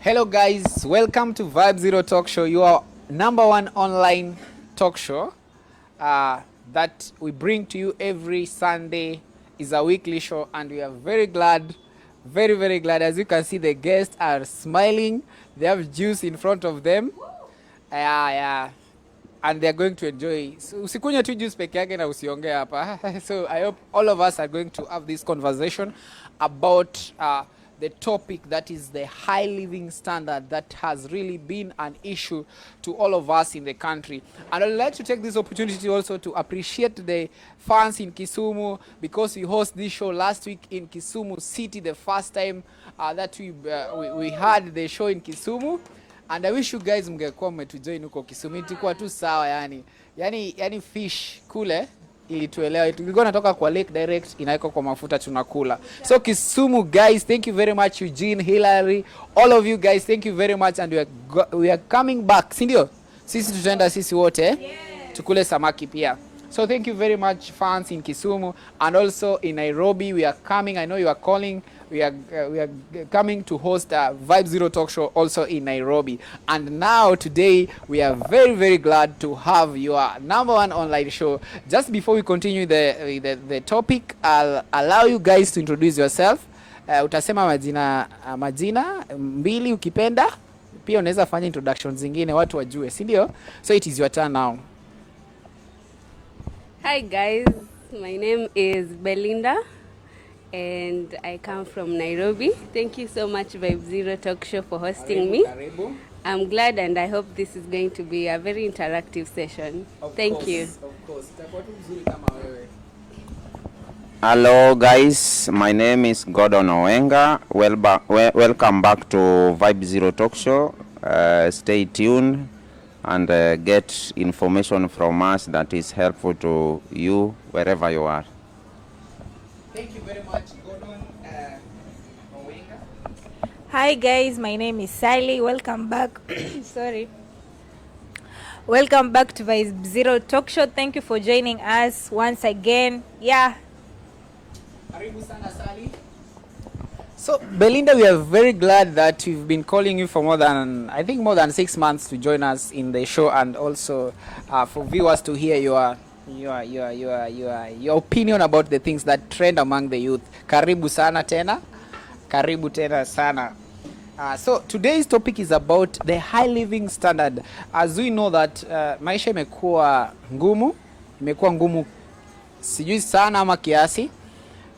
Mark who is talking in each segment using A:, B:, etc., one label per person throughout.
A: Hello guys, welcome to Vybezero Talk Show, your number one online talk show that we bring to you every Sunday. Is a weekly show and we are very glad, very glad. As you can see, the guests are smiling, they have juice in front of them. Yeah. And they're going to enjoy. Usikunywe tu juice peke yake na usiongee hapa. So I hope all of us are going to have this conversation about the topic that is the high living standard that has really been an issue to all of us in the country. And I'd like to take this opportunity also to appreciate the fans in Kisumu, because we host this show last week in Kisumu City, the first time that we had the show in Kisumu. And I wish you guys mngekuwa mmetujoin huko Kisumu. Ilikuwa tu sawa yani fish kule ilituelewa. Tulikuwa natoka kwa lake direct inaiko kwa mafuta tunakula. So Kisumu guys, thank you very much. Eugene, Hillary, all of you guys, thank you very much. And we are coming back. Si ndio? Sisi tutaenda sisi wote tukule samaki pia. So thank you very much fans in Kisumu, and also in Nairobi we are coming. I know you are calling. We are coming to host a Vybezero Talk Show also in Nairobi. And now today we are very glad to have your number one online show. Just before we continue the topic, I'll allow you guys to introduce yourself. Utasema majina mbili ukipenda. Pia unaweza fanya introductions zingine watu wajue, si ndio? So it is your turn now.
B: Hi guys, my name is Belinda and I come from Nairobi. Thank you so much Vybezero Talk Show for hosting me. I'm glad and I hope this is going to be a very interactive session. Thank you.
C: Of course. Hello guys, my name is Gordon Owenga. Welcome back to Vybezero Talk Show. Stay tuned and get information from us that is helpful to you wherever you are.
A: Thank you very much, Gordon Owenga.
D: Hi guys, my name is Sally. Welcome back. Sorry. Welcome back to Vybezero Talk Show. Thank you for joining us once again. Yeah.
A: Karibu sana Sally. So Belinda, we are very glad that we've been calling you for more than 6 months to join us in the show, and also for viewers to hear your opinion about the things that trend among the youth. Karibu tena sana. So today's topic is about the high living standard. As we know that maisha imekuwa ngumu sijui sana ama kiasi.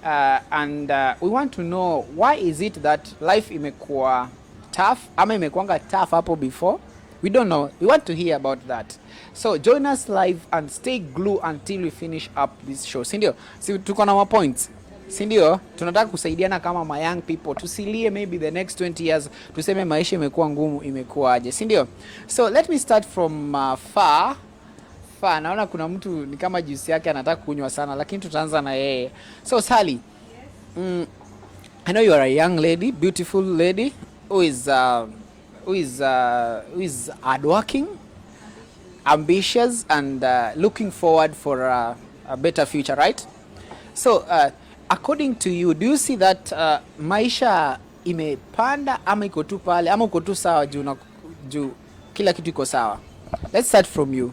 A: And we want to know, why is it that life imekuwa tough ama imekuanga tough hapo before? We don't know. We want to hear about that. So join us live and stay glued until we finish up this show. Sindio? Si tuko na points. Sindio? Tunataka kusaidiana kama my young people. Tusilie maybe the next 20 years tuseme maisha imekuwa ngumu, imekuwaje. Sindio? So let me start from far. Naona kuna mtu ni kama juice yake anataka kunywa sana, lakini tutaanza na yeye. So Sally, I know you are a young lady, beautiful lady who is hardworking, ambitious, and looking forward for a better future, right? So according to you, do you see that maisha imepanda ama iko tu pale ama uko tu sawa juu kila kitu iko sawa? Let's start from you.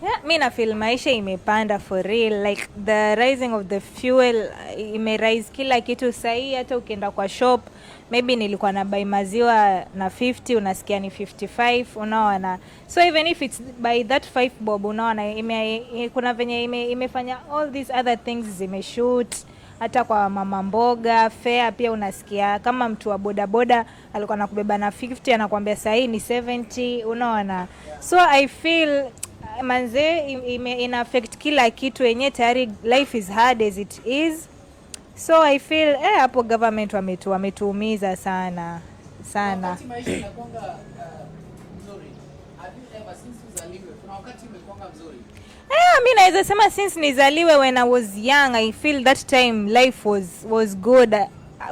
D: Yeah, mi na feel maisha imepanda for real, like the rising of the fuel rise kila kitu sahi. Hata ukienda kwa shop maybe nilikuwa na buy maziwa na 50 unasikia ni 55, unaona. So even if it's by that 5 bob, unaona kuna venye imefanya all these other things zimeshoot. Hata kwa mama mboga fare pia unasikia kama mtu wa bodaboda alikuwa anakubeba na 50 anakuambia sahi ni 70, unaona. So I feel manze ina affect kila kitu yenye tayari life is hard as it is. So I feel hapo government wametuumiza sana.
A: Wakati maisha inakuanga mzuri, have you ever since uzaliwe kuna wakati umekwanga mzuri?
D: Mimi naweza sema since nizaliwe, when I was young I feel that time life was good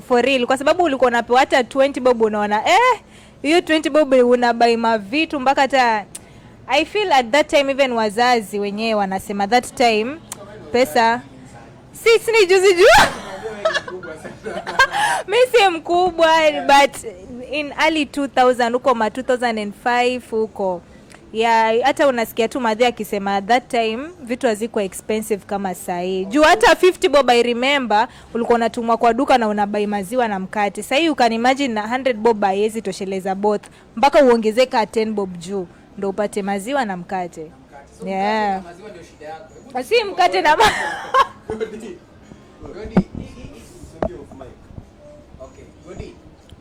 D: for real, kwa sababu ulikuwa unapewa hata 20 bob, unaona hiyo 20 bob unabai mavitu mpaka hata I feel at that time even wazazi wenyewe wanasema that time pesa sisi ni juzi juu Mi si mkubwa, but in early 2000 huko ma 2005 huko. Yeah, hata unasikia tu madhi akisema that time vitu hazikuwa expensive kama sahi. Juu hata 50 bob I remember ulikuwa unatumwa kwa duka na unabai maziwa na mkate. Sahi you can imagine na 100 bob haiwezi tosheleza both. Mpaka uongezeka 10 bob juu ndio upate maziwa na mkate. Yeah.
A: Maziwa ndio shida yako.
D: Si mkate na
A: Godi. Okay, Godi.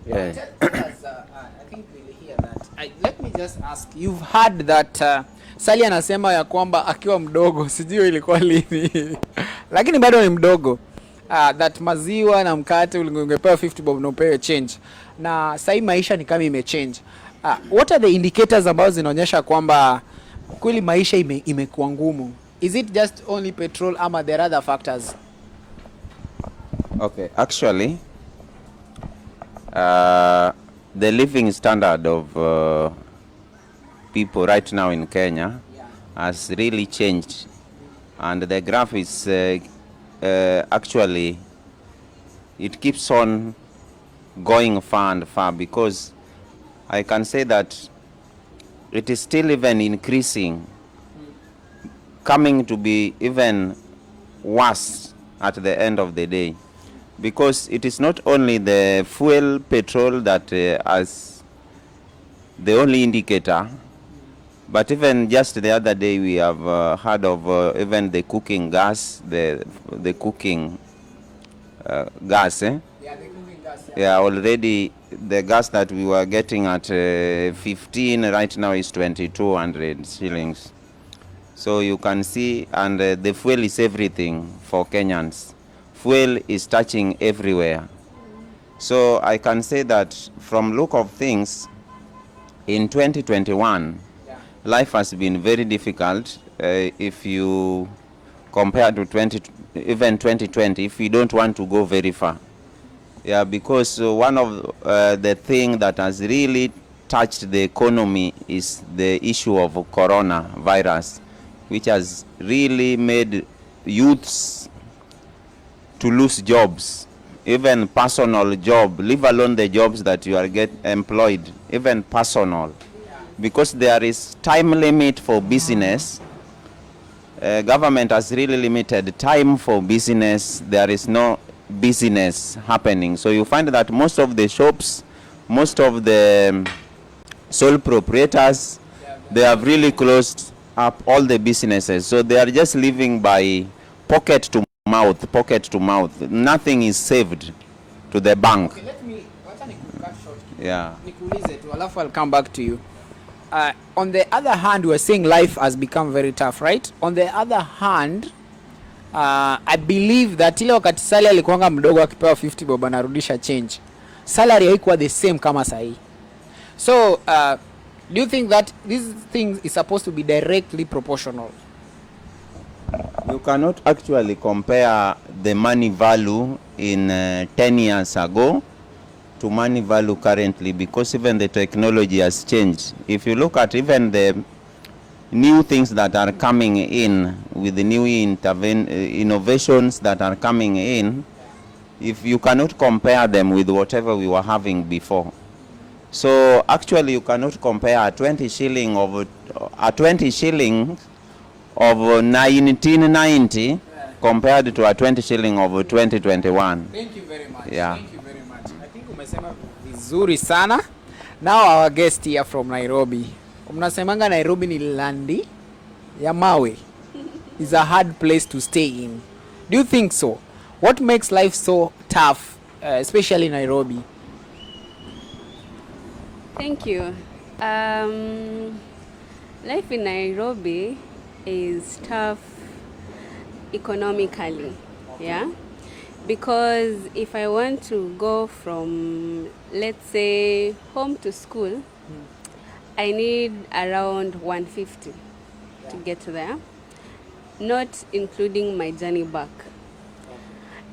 C: Yeah.
A: I think we'll hear that. Let me just ask, you've heard that Sally anasema ya kwamba akiwa mdogo, sijui ilikuwa lini, lakini bado ni mdogo, that maziwa na mkate ungepewa 50 bob na upewe change, na sasa maisha ni kama imechange. What are the indicators ambazo zinaonyesha kwamba kweli maisha imekuwa ngumu? Is it just only petrol ama there are other factors?
C: Okay, actually, the living standard of people right now in Kenya has really changed, and the graph is actually, it keeps on going far and far, because I can say that it is still even increasing, coming to be even worse at the end of the day, because it is not only the fuel petrol that as the only indicator, but even just the other day we have heard of even the cooking gas, the cooking gas,
A: Yeah, the cooking gas.
C: yeah, already the gas that we were getting at 15 right now is 2200 shillings. So you can see, and the fuel is everything for Kenyans. Fuel is touching everywhere. So I can say that from look of things, in 2021, life has been very difficult if you compare to even 2020, if you don't want to go very far. Yeah, because one of the thing that has really touched the economy is the issue of coronavirus, which has really made youths to lose jobs, even personal job, leave alone the jobs that you are employed, even personal, because there is time limit for business. Government has really limited time for business. There is no business happening. So you find that most of the shops, most of the sole proprietors, they have really closed up all the businesses. So they are just living by pocket to mouth. Nothing is saved to the bank.
A: Okay, let me cut short.
C: Yeah.
A: Nikuulize tu, alafu I'll come back to you. On the other hand, we're saying life has become very tough, right? On the other hand, I believe that ile wakati Sally alikuanga mdogo akipewa 50 bob anarudisha change, salary haikuwa the same kama sahi. So do you think that this thing is supposed to be directly proportional?
C: You cannot actually compare the money value in 10 years ago to money value currently, because even the technology has changed. If you look at even the new things that are coming in with the new innovations that are coming in, if you cannot compare them with whatever we were having before. So actually you cannot compare a 20 shilling of 1990 compared to a 20 shilling of 2021.
A: Thank you very much.
C: Yeah.
A: Thank you very much. I think umesema vizuri sana. Now our guest here from Nairobi. Mnasemanga Nairobi ni landi ya mawe. Is a hard place to stay in. Do you think so? What makes life so tough, especially in Nairobi?
B: Thank you. Life in Nairobi is tough economically, yeah? Because if I want to go from, let's say, home to school, I need around 150 to get there, not including my journey back.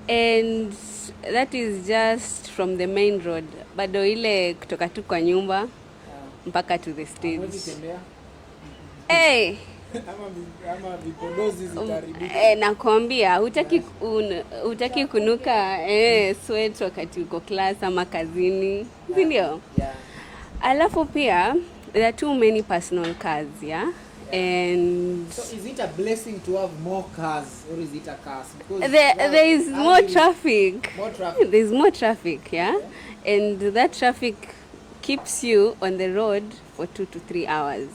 B: And that is just from the main road. Bado ile kutoka tu kwa nyumba mpaka to the stage. Hey,
A: ama vipodozi zitaribika.
B: Nakwambia hutaki kunuka sweat wakati uko class ama kazini, si ndio?
A: Yeah.
B: Alafu pia there are too many personal cars, yeah? And
A: So is it a blessing to have more cars or is it a curse? Because
B: there is more traffic.
A: More traffic.
B: There's more traffic, yeah? And that traffic keeps you on the road for 2 to 3 hours.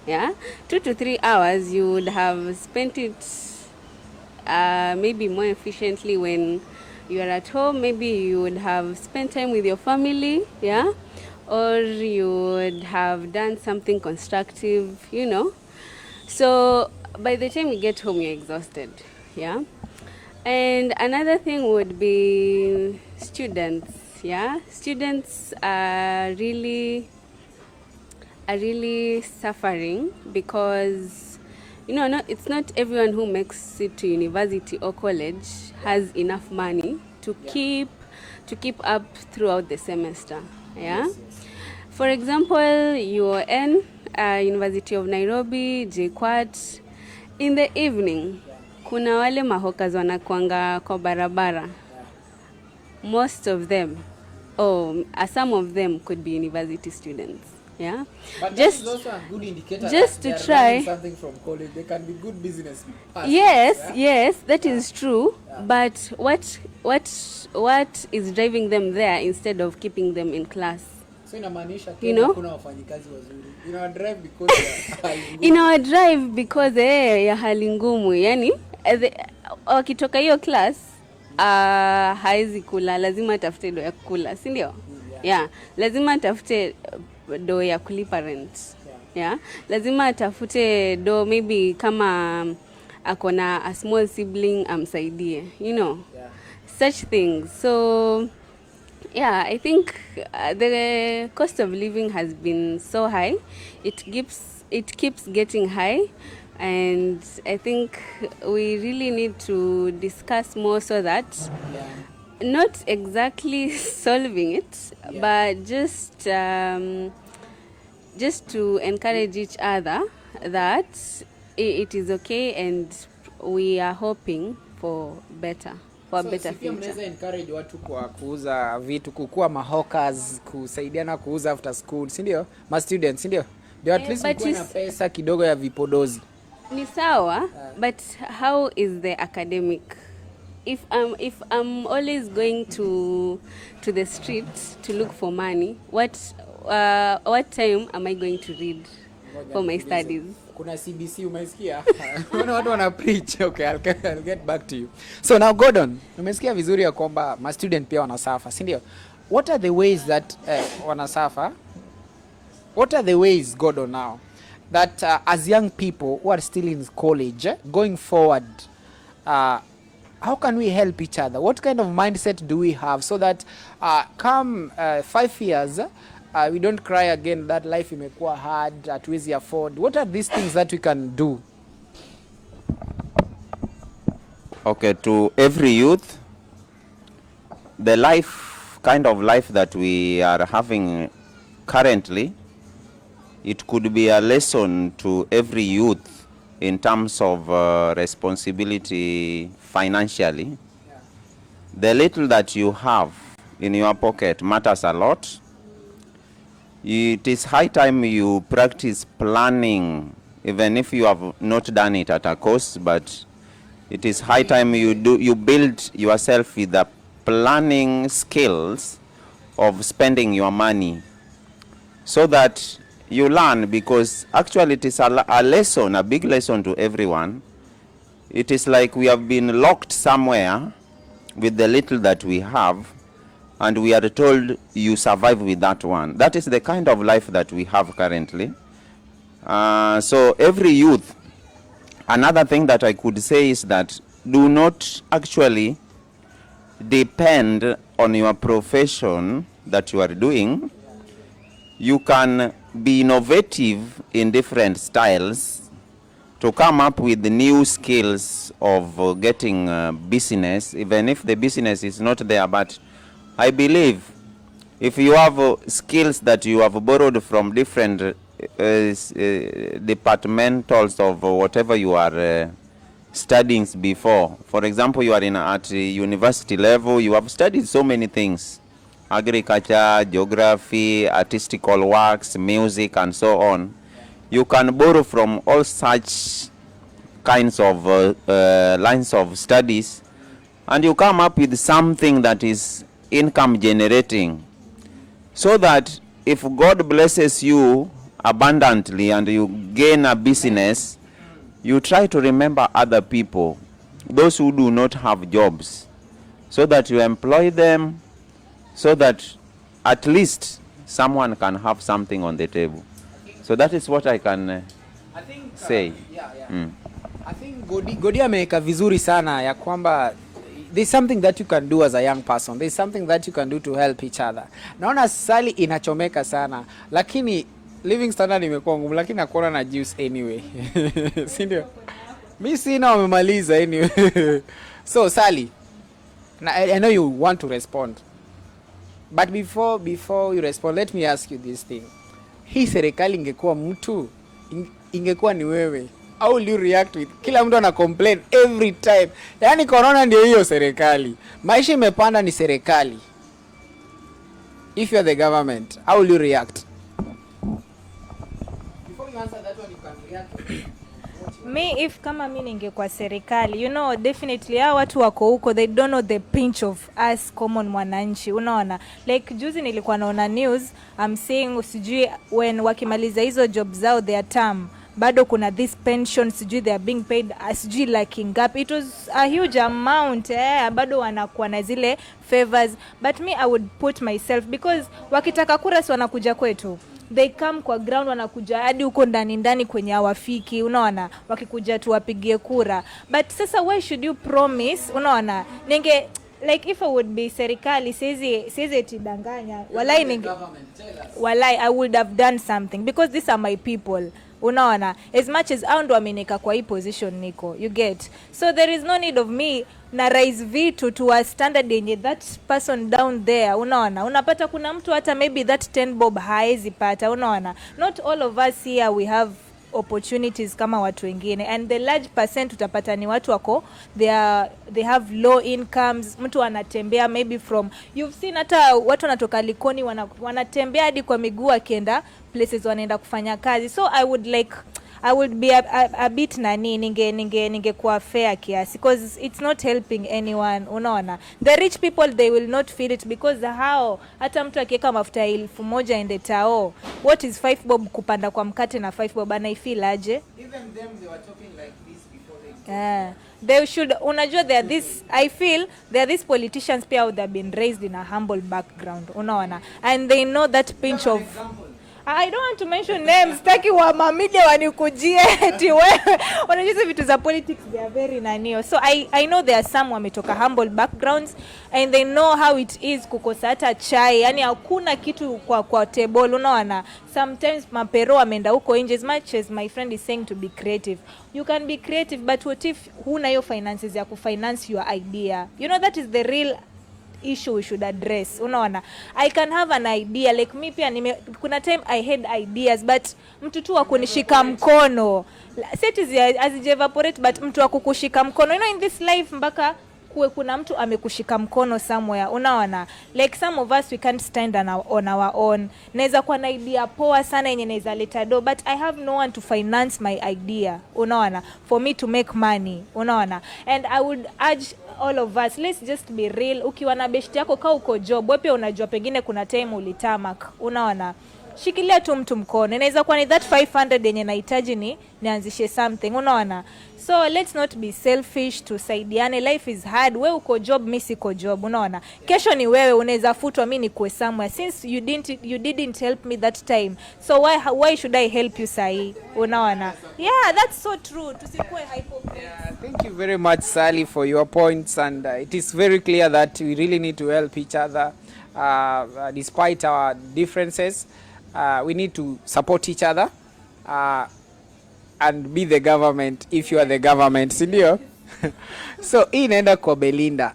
B: Yeah, 2 to 3 hours you would have spent it maybe more efficiently when you are at home. Maybe you would have spent time with your family, yeah, or you would have done something constructive, you know. So by the time you get home, you're exhausted, yeah. And another thing would be students, yeah. Students are really suffering because, you know, it's not everyone who makes it to university or college has enough money to keep up throughout the semester, yeah. Yes. For example, you're in University of Nairobi, JKUAT. In the evening, kuna wale mahokas wanakuanga kwa barabara. Most of them, some of them could be university students. Yeah,
A: but just also a good indicator
B: just
A: that
B: to try
A: something from college. They can be good business partners.
B: Yes, that is true. Yeah. But what is driving them there instead of keeping them in class?
A: So inamaanisha
B: kuna
A: wafanyikazi wazuri.
B: In our drive because ya hali ngumu. Yani wakitoka hiyo class haizi kula, lazima tafute do ya kula, si ndio? Yeah, lazima tafute do ya kulipa rent. Yeah, lazima atafute do maybe kama akona a small sibling amsaidie, you know. Yeah. Such things. So yeah, I think the cost of living has been so high. It keeps getting high, and I think we really need to discuss more so that not exactly solving it, but just to encourage each other that it is okay and we are hoping for better. For so, better future.
A: Mnaweza encourage watu kwa kuuza vitu, kukua mahawkers, kusaidiana kuuza after school, si ndio? Ma students, si ndio? Ndio at least mkuwe na pesa kidogo ya vipodozi.
B: Ni sawa, but how is the academic? If I'm always going to the street to look for money, what time am I going to read for my studies?
A: Kuna CBC umesikia? Kuna watu wana preach. Okay, I'll get back to you. So now Gordon, umesikia vizuri ya kwamba ma student pia wanasafa, si ndio? What are the ways that wanasafa? What are the ways, Gordon, now that as young people who are still in college going forward, how can we help each other? What kind of mindset do we have so that come 5 years we don't cry again that life imekuwa hard, hatuwezi afford? What are these things that we can do?
C: Okay, to every youth, the kind of life that we are having currently, it could be a lesson to every youth in terms of responsibility financially. Yeah. The little that you have in your pocket matters a lot. It is high time you practice planning, even if you have not done it at a cost, but it is high time you build yourself with the planning skills of spending your money so that you learn, because actually it is a lesson, a big lesson to everyone. It is like we have been locked somewhere with the little that we have, and we are told you survive with that one. That is the kind of life that we have currently. So every youth, another thing that I could say is that do not actually depend on your profession that you are doing. You can be innovative in different styles to come up with the new skills of getting business, even if the business is not there. But I believe if you have skills that you have borrowed from different departmentals of whatever you are studying before. For example, you are at university level, you have studied so many things: agriculture, geography, artistical works, music, and so on. You can borrow from all such kinds of lines of studies, and you come up with something that is income generating, so that if God blesses you abundantly and you gain a business, you try to remember other people, those who do not have jobs, so that you employ them, so that at least someone can have something on the table. So that is what I can say.
A: I think Godi ameweka vizuri sana ya kwamba there's something that you can do as a young person. There's something that you can do to help each other. Naona sali inachomeka sana, lakini living standard imekuwa ngumu, lakini nakuona na juice anyway. Si ndio? Mimi sina, wamemaliza anyway. So Sally, I know you want to respond. But before you respond, let me ask you this thing. Hii serikali ingekuwa mtu, ingekuwa ni wewe, how will you react with kila mtu ana complain every time? Yaani corona ndio hiyo serikali. Maisha imepanda ni serikali. If you are the government, how will you react? Before you answer that one, you can react.
D: Me, if kama mi ningekuwa serikali, you know, definitely hao watu wako huko, they don't know the pinch of us common mwananchi, unaona. Like juzi nilikuwa naona news, I'm saying sijui when wakimaliza hizo job zao their term, bado kuna this pension, sijui they are being paid sijui like ngapi. It was a huge amount, bado wanakuwa na zile favors. But me, I would put myself, because wakitaka kura si wanakuja kwetu. They come kwa ground, wanakuja hadi huko ndani kwenye hawafiki, unaona, wakikuja tuwapigie kura. But sasa why should you promise, unaona? Like if I would be serikali, siwezi tidanganya, walai I would have done something, because these are my people, unaona. As much as ando ameneka kwa hii position niko, you get. So there is no need of me na raise vitu to a standard yenye that person down there, unaona. Unapata kuna mtu hata maybe that 10 bob haezi pata, unaona. Not all of us here we have opportunities kama watu wengine, and the large percent utapata ni watu wako they have low incomes. Mtu anatembea maybe from, you've seen hata watu wanatoka Likoni wanatembea hadi kwa miguu akienda places wanaenda kufanya kazi. So I would be a bit ninge kwa fair kiasi, because it's not helping anyone, unaona. The rich people, they will not feel it, because how hata mtu akiweka mafuta 1000 ende tao, what is 5 bob kupanda kwa mkate na 5 bob anaifeel aje?
A: Even them, they were talking like this before
D: they should, unajua, I feel there are these politicians pia who have been raised in a humble background, unaona, and they know that pinch of I don't want to mention names, taki wa mamidia wanikujie eti wewe unajua vitu za politics, they are very nanio. So I know there are some wametoka humble backgrounds, and they know how it is kukosa hata chai, yani hakuna kitu kwa table, unaona. Sometimes mapero wameenda huko nje. As much as my friend is saying to be creative, you can be creative, but what if huna hiyo finances ya kufinance your idea? You know, that is the real issue we should address, unaona. I can have an idea, like me pia kuna time I had ideas, but mtu tu wa kunishika mkono, set is as evaporate, but mtu wa kukushika mkono, you know, in this life mpaka kuwe kuna mtu amekushika mkono somewhere, unaona. Like some of us, we can't stand on our own. Naweza kuwa na idea poa sana yenye naweza leta do, but I have no one to finance my idea, unaona, for me to make money, unaona. And I would urge all of us, let's just be real. Ukiwa na best yako kaa uko job, wewe pia unajua pengine kuna time ulitamak, unaona. Shikilia tu mtu mkono. Inaweza kuwa ni that 500 yenye nahitaji nianzishe something, unaona. So let's not be selfish, tusaidiane. Life is hard. Wewe uko job, mimi siko job, unaona. Kesho ni wewe unaweza futwa, mimi nikuwe somewhere. Since you didn't help me that time, so why should I help you sahi, unaona. Yeah, that's so true. Tusikuwe hypocrite.
A: Yeah, thank you very much, Sally, for your points, and it is very clear that we really need to help each other despite our differences. We need to support each other and be the government if you are the government, sindio? So hii inaenda kwa Belinda.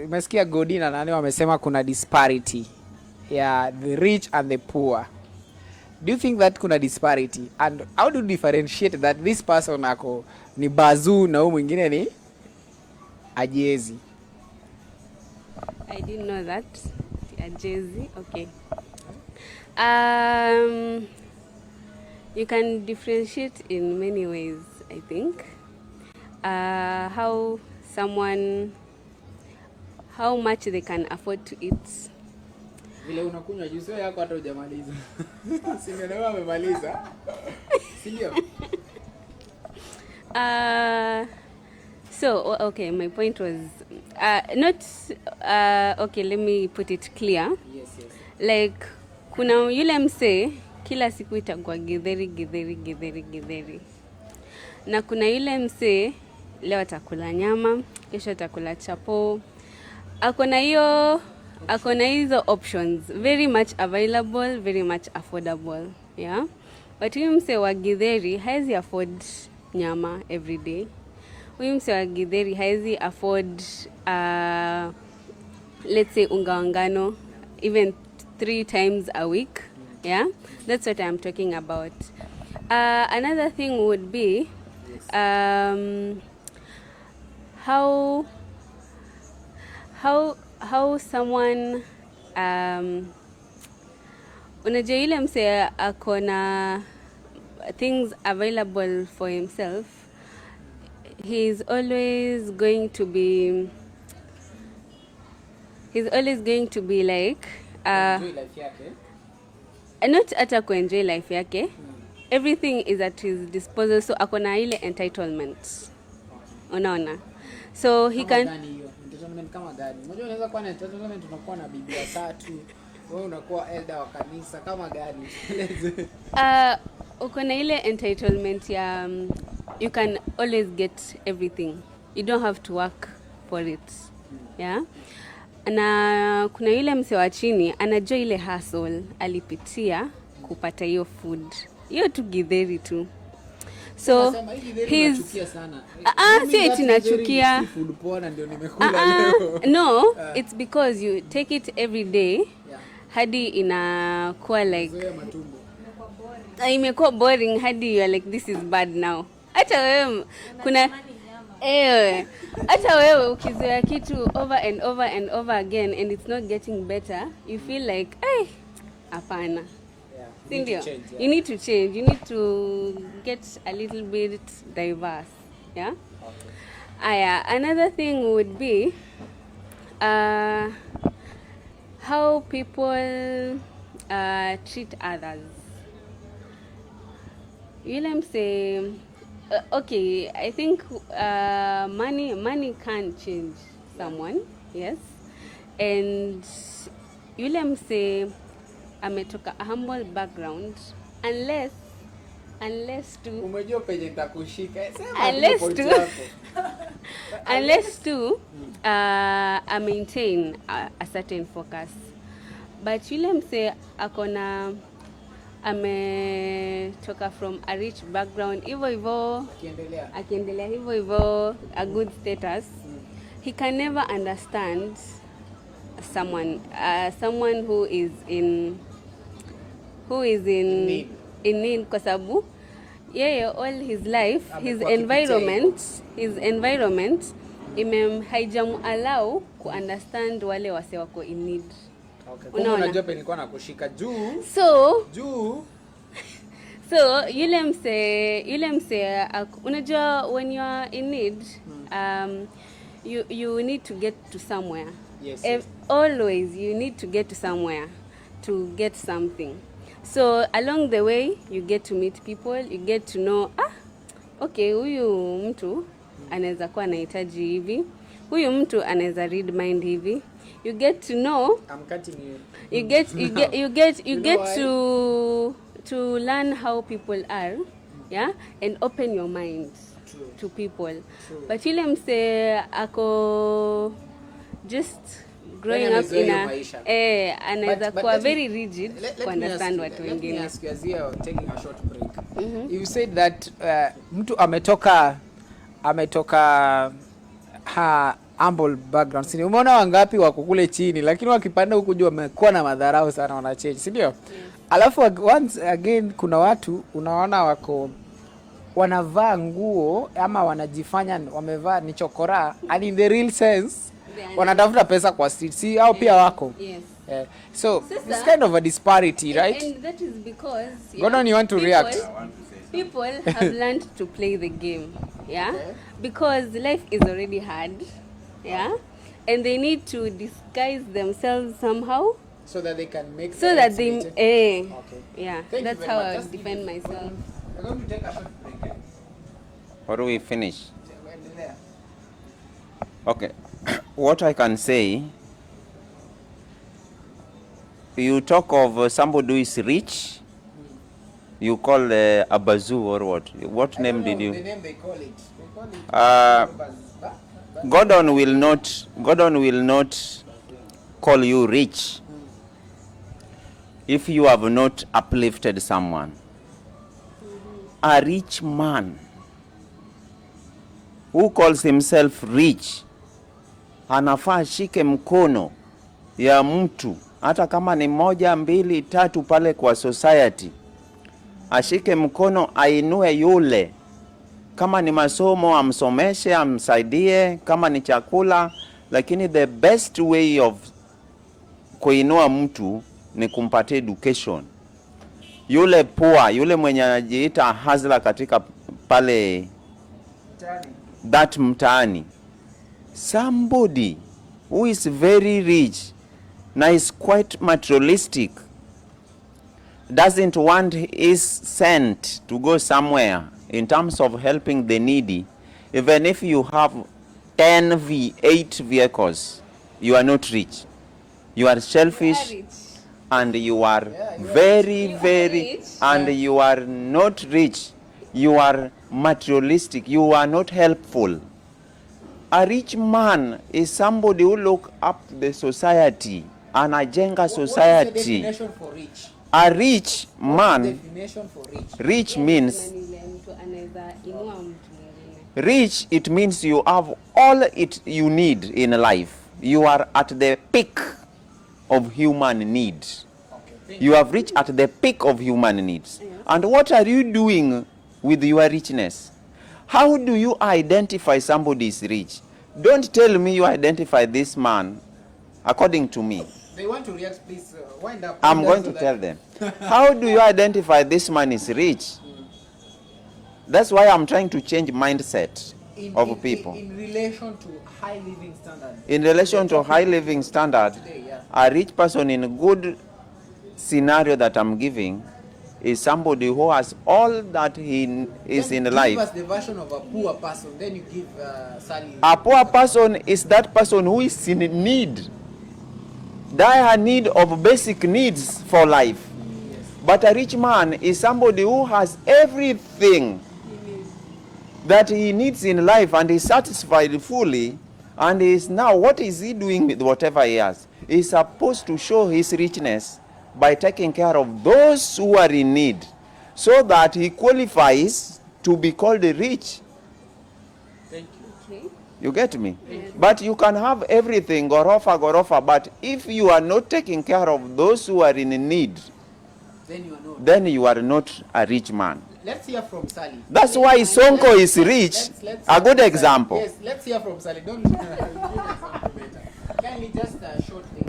A: Umesikia Godina nani wamesema kuna disparity, yeah, the rich and the poor. do you think that kuna disparity, and how do you differentiate that this person ako ni bazoo na huyu mwingine ni ajezi?
B: I didn't know that. Ajezi, okay. You can differentiate in many ways, I think. How much they can afford to eat.
A: Vile unakunywa juice yako hata hujamaliza. Singeelewa amemaliza. Sindio?
B: So okay, my point was okay, let me put it clear.
A: Yes.
B: Like kuna yule mse kila siku itakuwa githeri. Na kuna yule mse leo atakula nyama, kesho atakula chapo. Akona hizo options, very much available, very much affordable, yeah. But huyu mse wa githeri haezi afford nyama every day. Huyu mse wa githeri haezi afford let's say unga ngano even 3 times a week, yeah. That's what I'm talking about. Another thing would be how someone unajua yule mse akona things available for himself, he's always going to be like
A: Enjoy life yake.
B: Not ata kuenjoy life yake. Everything is at his disposal, so akona ile entitlement. Unaona? So he can
A: entitlement kama gani? Unajua unaweza kuwa na entitlement, unakuwa na bibi tatu, wewe unakuwa elder wa kanisa kama gani?
B: uko na ile entitlement ya you can always get everything. You don't have to work for it. Yeah? Na kuna yule mse wa chini anajua ile hustle alipitia kupata hiyo food. Hiyo tu githeri tu. So he's si eti nachukia. No, it's because you take it every day. Hadi inakuwa like imekuwa boring hadi you are like this is bad now. Hata wewe kuna hata wewe ukizoea kitu over and over again and it's not getting better, you feel like hapana. You need to change. You need to get a little bit diverse. Yeah? Okay. Another thing would be how people treat others. You'll say, okay, I think money can change someone, yes. And you'll say, ametoka a humble background unless to
A: umejua penye nitakushika
B: unless to maintain a certain focus. But yule mse akona ametoka from a rich background hivyo akiendelea hivyo a good status, he can never understand someone who is in need kwa sababu yeye all his life his environment haijamu allow ku understand wale wase wako in need.
A: Okay. Unajua penye nilikuwa nakushika juu.
B: So yule mse unajua when you are in need you need to get to somewhere.
A: Yes.
B: Always you need to get to somewhere to get something. So along the way you get to meet people, you get to know okay, huyu mtu anaweza kuwa anahitaji hivi, huyu mtu anaweza read mind hivi. You get to know,
A: I'm cutting you.
B: You get to learn how people are, yeah, and open your mind to people. But yule mse ako just growing up in a anaweza kuwa very rigid to understand watu wengine.
A: Let me ask you, as you are taking a short break. You said that mtu ametoka humble background. Sini umeona wangapi wako kule chini lakini wakipanda huku juu wamekuwa na madharau sana, wana change, si ndio? Alafu once again kuna watu unaona wako wanavaa nguo ama wanajifanya wamevaa ni chokora, and in the real sense wanatafuta pesa kwa street. Si au pia wako.
B: Yes.
A: So it's kind of a disparity, right?
B: And that is because
A: Gordon, you want to react?
B: People have learned to play the game. Yeah. Okay. Because life is already hard. Yeah. And they need to disguise themselves somehow
A: so that they can make
B: so that they
A: okay.
B: Yeah.
A: Thank
B: that's how I defend myself.
A: We're going to take a short break.
C: Or do we finish? Okay. What I can say, you talk of somebody who is rich, you call a bazoo or what? What name did you?
A: The name they call it. They call it
C: Gordon will not call you rich if you have not uplifted someone. A rich man who calls himself rich anafaa ashike mkono ya mtu, hata kama ni moja, mbili, tatu pale kwa society. Ashike mkono ainue yule. Kama ni masomo amsomeshe, amsaidie, kama ni chakula. Lakini the best way of kuinua mtu ni kumpatia education. Yule poor, yule mwenye anajiita hazla katika pale that mtaani. Somebody who is very rich na is quite materialistic, doesn't want his cent to go somewhere in terms of helping the needy. Even if you have 8 vehicles, you are not rich. You are selfish and you are very rich. And you are not rich. You are materialistic. You are not helpful. A rich man is somebody who look up to the society, anajenga society.
A: What is the definition for rich?
C: A rich man,
A: definition for rich?
C: Rich means, rich, it means you have all it you need in life. You are at the peak of human needs. You have reached at the peak of human needs. And what are you doing with your richness? How do you identify somebody is rich? Don't tell me you identify this man according to me.
A: They want to react, please wind up.
C: I'm going to tell them. How do you identify this man is rich? That's why I'm trying to change mindset of people.
A: In relation to high living standard.
C: In relation to high living standard,
A: today,
C: a rich person in a good scenario that I'm giving is somebody who has all that he is in life.
A: Give us the version of a poor person, then you give Sally.
C: A poor person is that person who is in need, dire need of basic needs for life.
A: Yes.
C: But a rich man is somebody who has everything that he needs in life and is satisfied fully, and is now, what is he doing with whatever he has? He's supposed to show his richness by taking care of those who are in need, so that he qualifies to be called rich.
A: Thank you.
B: Okay.
C: You get me?
B: Yes.
C: But you can have everything, gorofa, but if you are not taking care of those who are in need, then you are not a rich man.
A: Let's hear from Sally.
C: That's why Sonko is rich.
A: Let's
C: A good example.
A: Yes, let's hear from Sally. Don't give an example later. Kindly just shortly.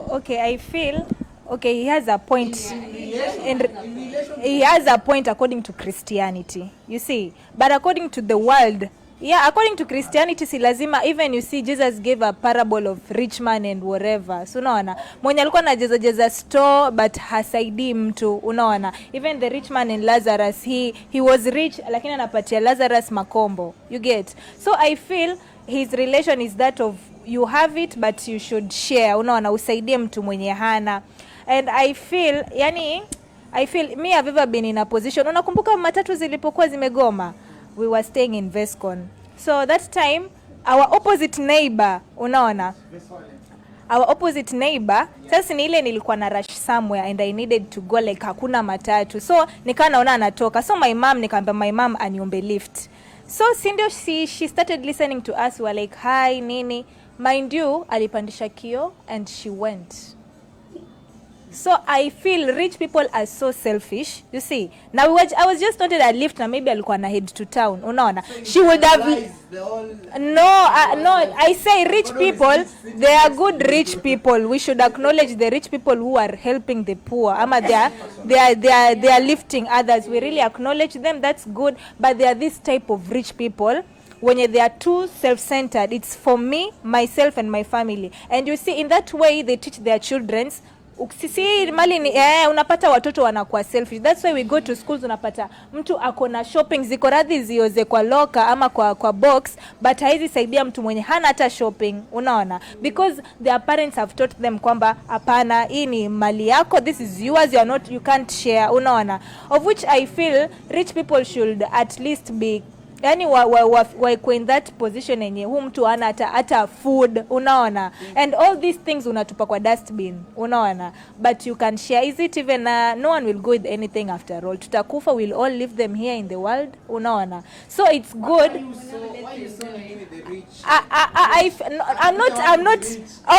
D: Okay, I feel he has a point.
A: In relation
D: He has a point according to Christianity, you see, but according to the world, according to Christianity, si lazima. Even you see, Jesus gave a parable of rich man and whatever. So unaona, mwenye alikuwa anajeza store but hasaidii mtu, unaona. Even the rich man in Lazarus, he was rich lakini anapatia Lazarus makombo, you get. So I feel his relation is that of you have it but you should share, unaona, usaidie mtu mwenye hana. And I feel me have ever been in a position. Unakumbuka matatu zilipokuwa zimegoma? We were staying in Vescon. So that time our opposite neighbor, unaona, our opposite neighbor, sasa ni ile nilikuwa na rush somewhere and I needed to go, like hakuna matatu. So nikaa naona anatoka. So my mom, nikamwambia my mom aniombe lift. So sindio, she started listening to us. We were like, hi, nini. Mind you, alipandisha kio and she went. So I feel rich people are so selfish. You see, now I was just noted a lift na maybe alikuwa na head to town. Unaona, so she would have no, I say rich people, they are good rich people. We should acknowledge the rich people who are helping the poor. Ama they are lifting others. We really acknowledge them. That's good. But there are this type of rich people when they are too self-centered. It's for me, myself and my family. And you see, in that way they teach their children's sisi mali ni unapata watoto wanakuwa selfish. That's why we go to schools, unapata mtu akona shopping ziko radhi zioze kwa loka ama kwa box, but haizi saidia mtu mwenye hana hata shopping. Unaona, because their parents have taught them kwamba hapana, hii ni mali yako, this is yours, you can't share. Unaona, of which I feel rich people should at least be yani wa in that position yenye hu mtu ana hata food. Unaona, and all these things unatupa kwa dustbin. Unaona, but you can share. Is it even no one will go with anything after all. Tutakufa, we'll all leave them here in the world. Unaona, so it's good.
A: Why you so with the rich?
D: I'm not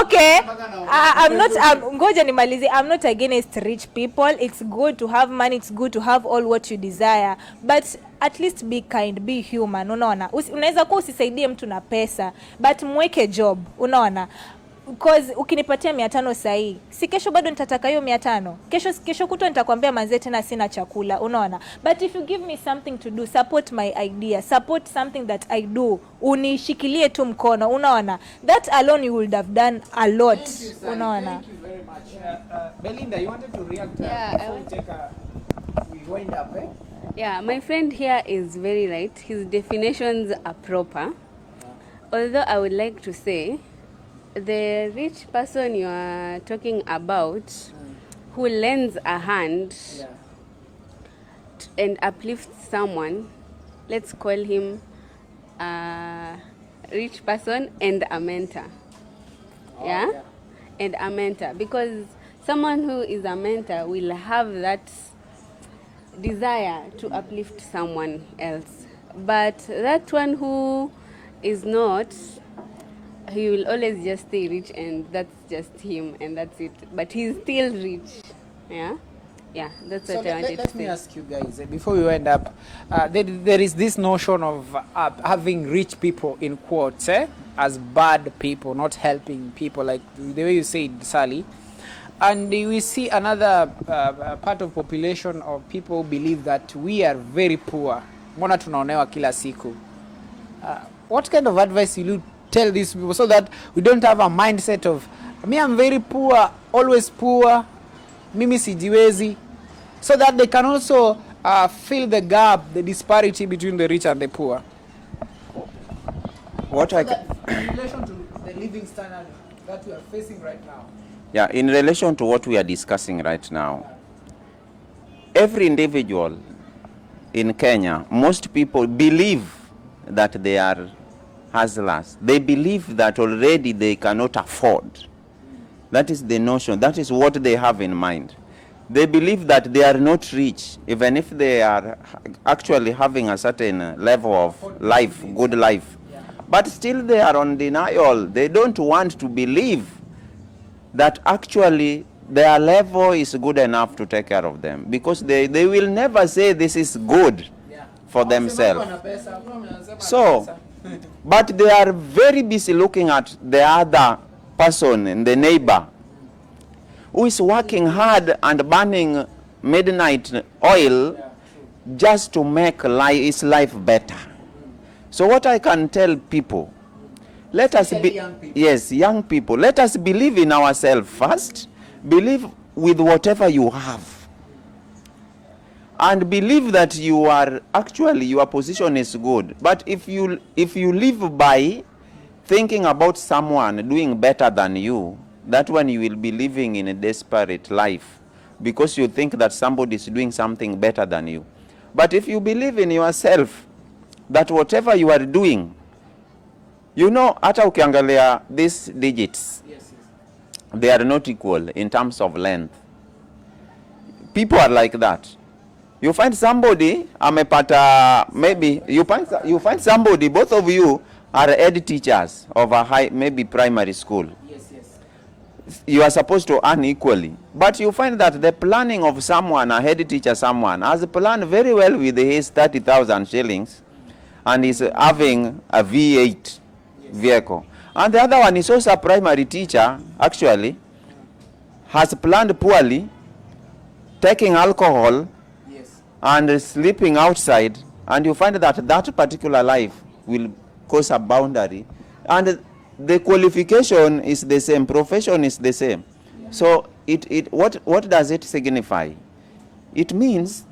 D: okay. I'm not ngoja nimalize. I'm not against rich people. It's good to have money, it's good to have all what you desire, but at least be kind, be human. Unaona, unaweza kuwa usisaidie mtu na pesa, but mweke job. Unaona, because ukinipatia 500 sahi, si kesho bado nitataka hiyo 500. Kesho kutwa nitakwambia manze tena sina chakula. Unaona, but if you give me something to do, support my idea, support something that I do, unishikilie tu mkono. Unaona, that alone you would have done a lot. Unaona,
A: thank you very much. Belinda, you wanted to react before we wind up, eh?
B: Yeah, my friend here is very right. His definitions are proper. Although I would like to say, the rich person you are talking about who lends a hand and uplifts someone, let's call him a rich person and a mentor. Yeah? And a mentor. Because someone who is a mentor will have that desire to uplift someone else, but that one who is not, he will always just stay rich, and that's just him and that's it, but he's still rich. Yeah, that's what I wanted to say.
A: Let me ask you guys before we wind up, there is this notion of having rich people in quotes as bad people, not helping people, like the way you said, Sally. And we see another part of population of people who believe that we are very poor. Mbona tunaonewa kila siku? What kind of advice will you tell these people so that we don't have a mindset of me I'm very poor, always poor, mimi sijiwezi, so that they can also fill the gap, the disparity between the rich and the poor?
C: What
A: in relation to the living standard that we are facing right now.
C: Yeah, in relation to what we are discussing right now, every individual in Kenya, most people believe that they are hustlers. They believe that already they cannot afford. That is the notion. That is what they have in mind. They believe that they are not rich, even if they are actually having a certain level of life, good life. But still they are on denial. They don't want to believe that actually their level is good enough to take care of them, because they will never say this is good for themselves. So, but they are very busy looking at the other person and the neighbor who is working hard and burning midnight oil just to make his life better. So what I can tell people, let us be young people, let us believe in ourselves first. Believe with whatever you have, and believe that you are actually, your position is good. But if you live by thinking about someone doing better than you, that one you will be living in a desperate life, because you think that somebody is doing something better than you. But if you believe in yourself that whatever you are doing, you know, hata ukiangalia these digits, they are not equal in terms of length. People are like that. You find somebody amepata, maybe you find somebody, both of you are head teachers of a high, maybe primary school. you are supposed to earn equally. But you find that the planning of someone, a head teacher someone, has planned very well with his 30,000 shillings and is having a V8 vehicle. And the other one is also a primary teacher, actually, has planned poorly, taking alcohol and sleeping outside, and you find that that particular life will cause a boundary. And the qualification is the same, profession is the same. So what does it signify? It means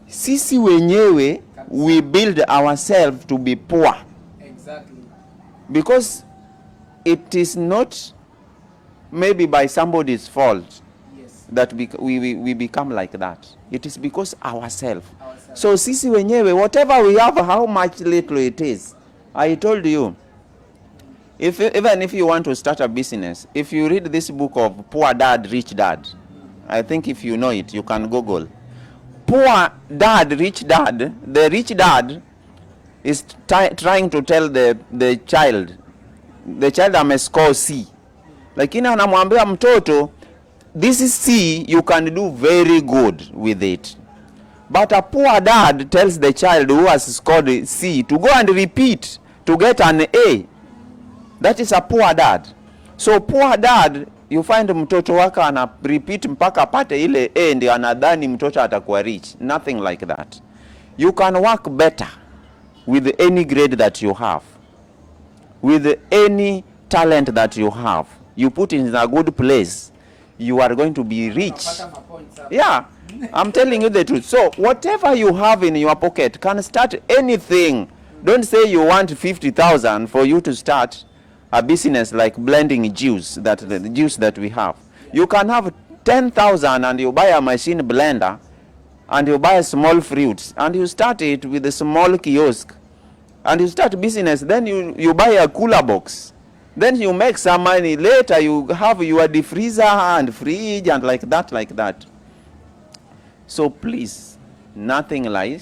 C: sisi wenyewe we build ourselves to be poor.
A: Exactly.
C: Because it is not maybe by somebody's fault that we become like that. It is because ourselves. So sisi wenyewe, whatever we have, how much little it is. I told you, even if you want to start a business, if you read this book of Poor Dad, Rich Dad, I think if you know it, you can Google. Poor Dad, Rich Dad, the rich dad is trying to tell the child amescore C. Lakini anamwambia mtoto, this is C, you can do very good with it. But a poor dad tells the child who has scored C to go and repeat to get an A. That is a poor dad. So poor dad, you find mtoto wake ana repeat mpaka apate ile A ndio anadhani mtoto atakuwa rich. Nothing like that. You can work better with any grade that you have, with any talent that you have. You put it in a good place, you are going to be rich. Yeah, I'm telling you the truth. So whatever you have in your pocket can start anything. Don't say you want 50,000 for you to start a business like blending juice, the juice that we have. You can have 10,000 and you buy a machine blender and you buy small fruits and you start it with a small kiosk and you start business. Then you buy a cooler box. Then you make some money. Later you have your defreezer and fridge and like that. So please, nothing like